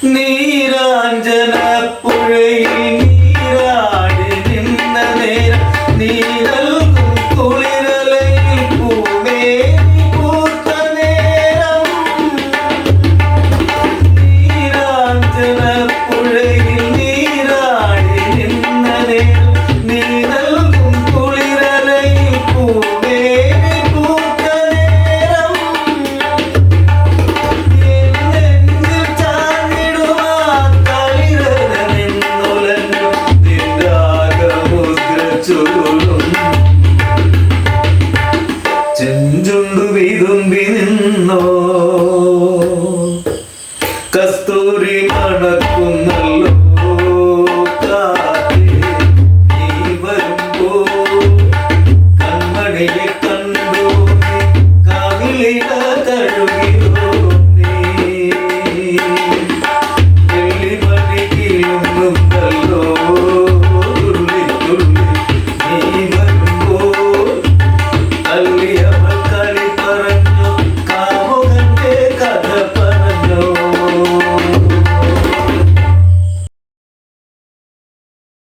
നീരാഞ്ജന പുഴയിൽ നീരാടി നിന്ന നേരം നീ നൽകും കുളിരലയിൽ പൂവേലി പൂത്ത നേരം നീരാഞ്ജന പുഴയിൽ നീരാടി നിന്ന നേരം നീ നൽകും കുളിരലയിൽ പൂവേലി പൂത്ത നേരം ചെഞ്ചുണ്ടു വിതുമ്പി നിന്നോ കസ്തൂരി മണക്കുന്നല്ലോ